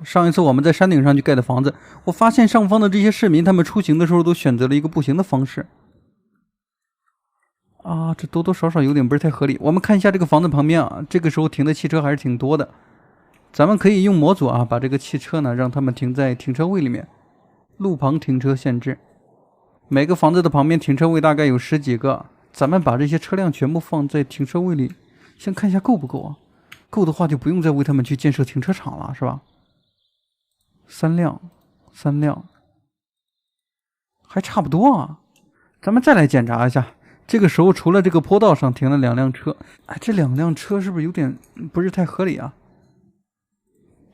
上一次我們在山頂上去蓋的房子，我發現上方的這些市民，他們出行的時候都選擇了一個步行的方式。啊，这多多少少有點不是太合理。我們看一下這個房子旁邊啊，這個時候停的汽車還是挺多的。咱們可以用模組啊，把這個汽車呢，讓他們停在停車位裡面。路旁停車限制，每個房子的旁邊停車位大概有10幾個。咱們把這些車輛全部放在停車位裡，先看一下夠不夠啊？夠的話就不用再為他們去建設停車場了，是吧？3輛，3輛，還差不多啊。咱們再來檢查一下。這個時候除了這個坡道上停了2輛車，哎，這2輛車是不是有點不是太合理啊？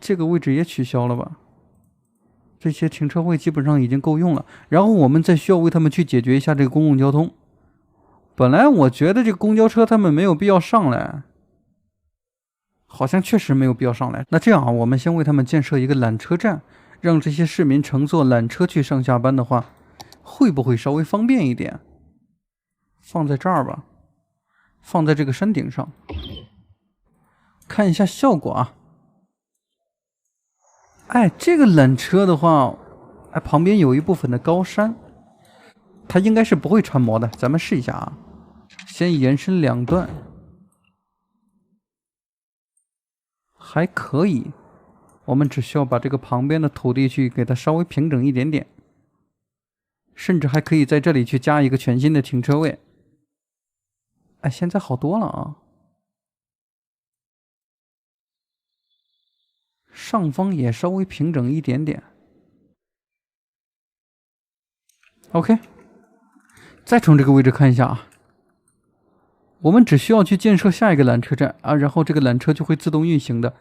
這個位置也取消了吧？這些停車位基本上已經夠用了，然後我們再需要为他們去解決一下這個公共交通。本來我觉得這個公交車他們沒有必要上來，好像確實沒有必要上來。那這樣啊，我們先為他們建設一個纜車站，讓這些市民乘坐纜車去上下班的話，會不會稍微方便一點？放在這兒吧，放在這個山頂上，看一下效果啊。哎，這個纜車的話，哎，旁邊有一部分的高山，它應該是不會穿模的。咱們試一下啊，先延伸2段，還可以。我們只需要把這個旁邊的土地去給它稍微平整一點點，甚至還可以在這裡去加一個全新的停車位。哎，現在好多了啊！上方也稍微平整一點點。OK， 再從這個位置看一下啊，我們只需要去建設下一個纜車站啊，然後這個纜車就會自動運行的。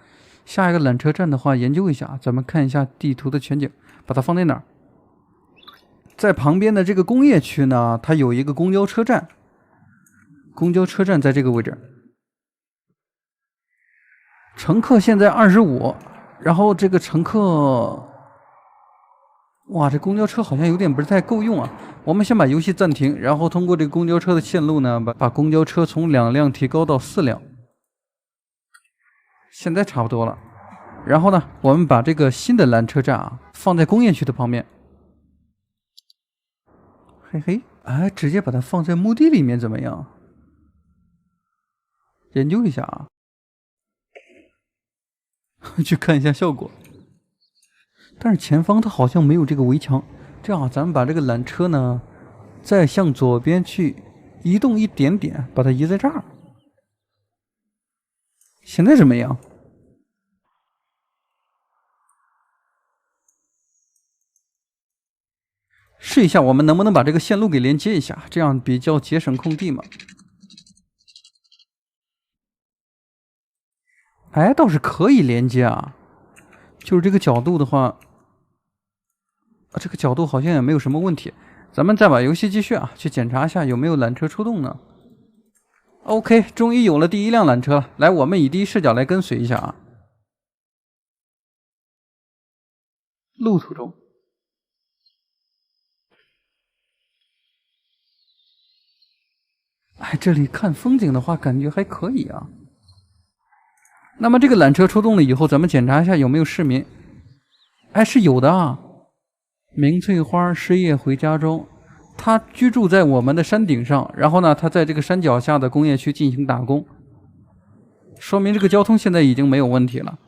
下一個纜車站的話，研究一下，咱們看一下地圖的全景，把它放在哪兒？在旁邊的這個工業區呢，它有一個公交車站。公交車站在這個位置，乘客現在25，然後這個乘客，哇，這公交車好像有點不是太夠用啊。我們先把遊戲暫停，然後通過這個公交車的線路呢，把公交車從2輛提高到4輛，現在差不多了。然後呢，我們把這個新的纜車站啊放在工業區的旁邊。嘿嘿，哎，直接把它放在墓地裡面怎麼樣？研究一下啊，去看一下效果。但是前方它好像沒有這個圍牆，這樣啊，咱們把這個纜車呢，再向左邊去移動一點點，把它移在這兒。現在怎麼樣？試一下，我們能不能把這個線路給連接一下，這樣比較節省空地嘛。哎，倒是可以連接啊，就是這個角度的話，這個角度好像也沒有什麼問題。咱們再把遊戲繼續啊，去檢查一下有沒有纜車出動呢。OK， 終於有了第1輛纜車，來，我們以第一視角來跟隨一下啊。路途中，哎，這裡看風景的話，感覺還可以啊。那麼這個纜車出動了以後，咱們檢查一下有沒有市民。哎，是有的啊。明翠花失業回家中，他居住在我們的山頂上，然後呢，他在這個山腳下的工業區進行打工，說明這個交通現在已經沒有問題了。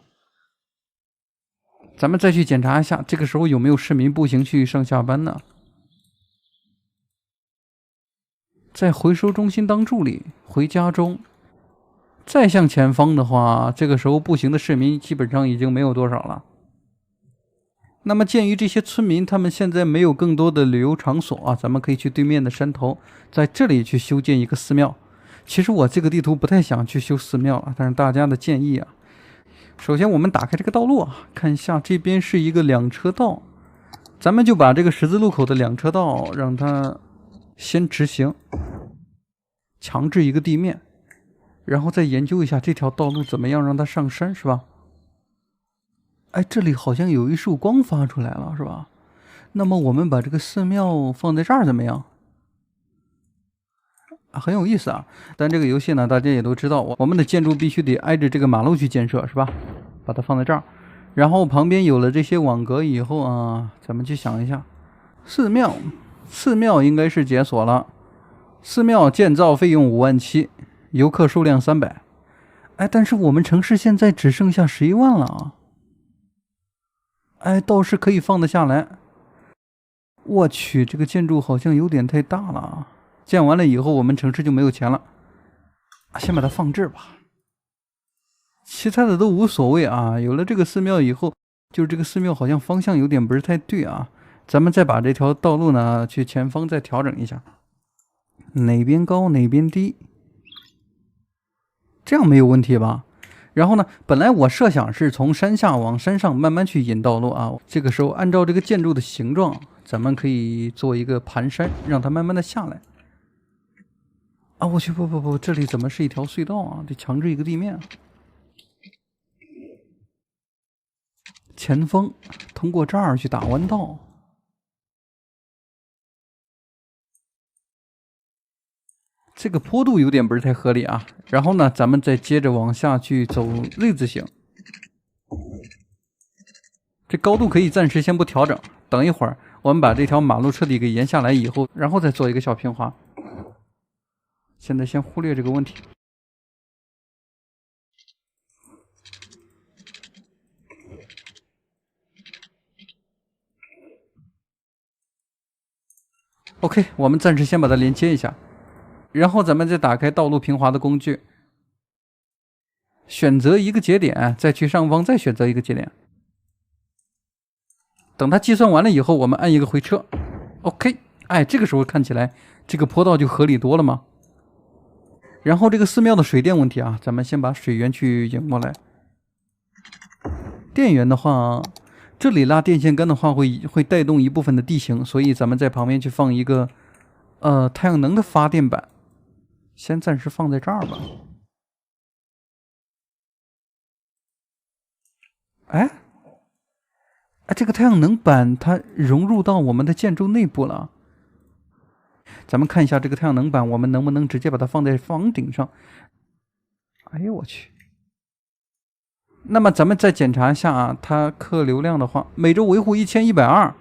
咱們再去檢查一下，這個時候有沒有市民步行去上下班呢？在回收中心當助理，回家中。再向前方的话，這個時候步行的市民基本上已經沒有多少了。那麼鑑於這些村民他們現在沒有更多的旅遊場所啊，咱們可以去對面的山頭，在這裡去修建一個寺廟。其實我這個地圖不太想去修寺廟了，但是大家的建議啊。首先我們打開這個道路啊，看一下這邊是一個2車道，咱們就把這個十字路口的2車道讓它先直行，強制一個地面。然後再研究一下這條道路怎麼樣讓它上山，是吧？哎，這裡好像有一束光發出來了，是吧？那麼我們把這個寺廟放在這兒怎麼樣？很有意思啊。但這個遊戲呢，大家也都知道，我們的建築必須得挨着這個馬路去建設，是吧？把它放在這兒，然後旁邊有了這些網格以後啊，咱們去想一下，寺廟應該是解鎖了，寺廟建造費用57000，遊客數量300。哎，但是我們城市現在只剩下11萬了啊！哎，倒是可以放得下來。我去，這個建築好像有點太大了啊！建完了以後，我們城市就沒有錢了。先把它放這兒吧，其他的都無所謂啊。有了這個寺廟以後，就是這個寺廟好像方向有點不是太對啊。咱們再把這條道路呢，去前方再調整一下，哪邊高哪邊低，這樣沒有問題吧？然後呢，本來我設想是從山下往山上慢慢去引道路啊。這個時候按照這个建築的形狀，咱們可以做一個盤山，讓它慢慢的下來。啊，我去，不，這裡怎麼是一條隧道啊？得強制一個地面。前鋒通過這兒去打彎道。這個坡度有點不是太合理啊。然後呢，咱們再接着往下去走 Z 字形。這高度可以暫時先不調整，等一會兒我們把這條馬路徹底給延下來以後，然後再做一個小平滑。現在先忽略這個問題。OK， 我們暫時先把它連接一下，然後咱們再打開道路平滑的工具，選擇一個節點，再去上方再選擇一個節點。等它計算完了以後，我們按一個回車。OK， 哎，這個時候看起來這個坡道就合理多了嗎？然後這個寺廟的水電問題啊，咱們先把水源去引過來。電源的話，這裡拉電線桿的話會帶動一部分的地形，所以咱們在旁邊去放一個太陽能的發電板，先暫時放在這兒吧。哎，這個太陽能板它融入到我們的建築內部了。咱們看一下這個太陽能板，我們能不能直接把它放在房頂上？哎呦我去！那麼咱們再檢查一下啊，它客流量的話，每周維護1120，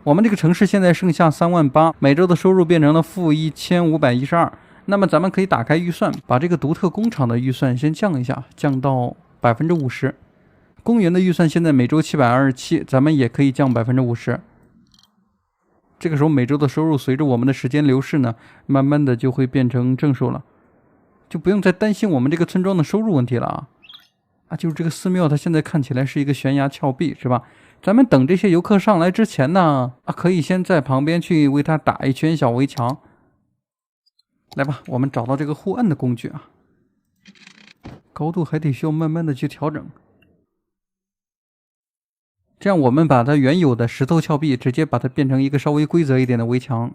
我們這個城市現在剩下38000，每周的收入變成了-1512。那麼咱們可以打開預算，把這個獨特工廠的預算先降一下，降到50%。公園的預算現在每周727，咱們也可以降50%。這個時候每周的收入隨着我們的時間流逝呢，慢慢的就會變成正數了，就不用再擔心我們這個村莊的收入問題了啊！就是這個寺廟它現在看起來是一個懸崖峭壁，是吧？咱們等這些遊客上來之前呢，可以先在旁邊去為它打一圈小圍牆。來吧，我們找到這個護岸的工具啊，高度還得需要慢慢的去調整。這樣我們把它原有的石頭峭壁直接把它變成一個稍微規則一點的圍牆。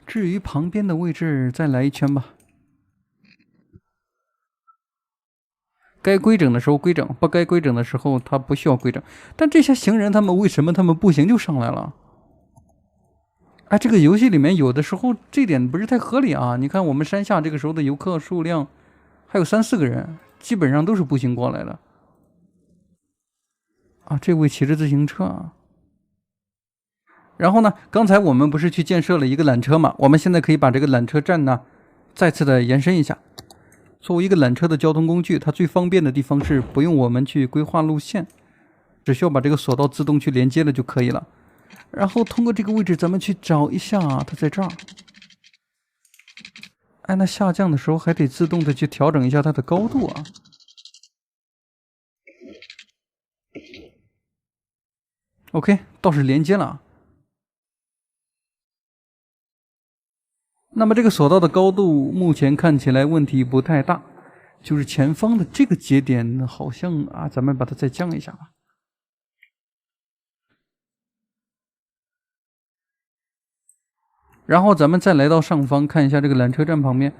至於旁邊的位置再來一圈吧。該規整的時候規整，不該規整的時候它不需要規整。但這些行人他們為什麼他們步行就上來了？哎，這個遊戲裡面有的時候這點不是太合理啊。你看我們山下這個時候的遊客數量還有3-4個人，基本上都是步行過來的。啊，這位騎着自行車啊。然後呢，剛才我們不是去建設了一個纜車嘛？我們現在可以把這個纜車站呢再次的延伸一下。作為一個纜車的交通工具，它最方便的地方是不用我們去規劃路線，只需要把這個索道自動去連接了就可以了。然後通過這個位置咱們去找一下，它在這兒。哎，那下降的時候還得自動的去調整一下它的高度啊。OK， 倒是連接了。那麼這個索道的高度目前看起來問題不太大，就是前方的這個節點好像啊，咱們把它再降一下吧。然後咱們再來到上方看一下這個纜車站旁邊，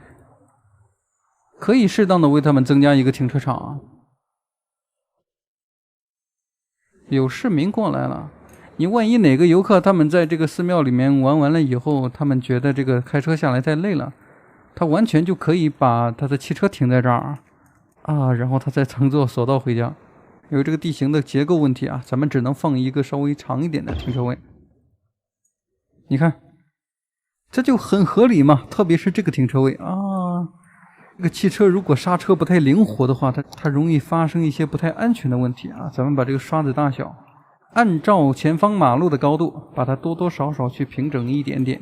可以適當的為他們增加一個停車場啊。有市民過來了，你萬一哪個遊客他們在這個寺廟裡面玩完了以後，他們覺得這個開車下來太累了，他完全就可以把他的汽車停在這兒啊，然後他再乘坐索道回家。由於這個地形的結構問題啊，咱們只能放一個稍微長一點的停車位。你看，這就很合理嘛，特別是這個停車位啊，這個汽車如果剎車不太靈活的話，它容易發生一些不太安全的問題啊。咱們把這個刷子大小按照前方馬路的高度，把它多多少少去平整一點點。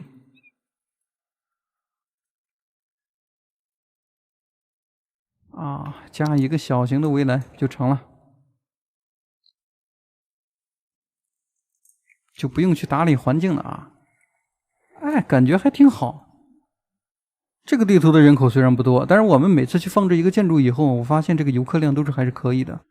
啊，加一個小型的圍欄就成了，就不用去打理環境了啊。哎，感觉还挺好。这个地图的人口虽然不多，但是我們每次去放置一個建築以後，我發現這個遊客量都是還是可以的。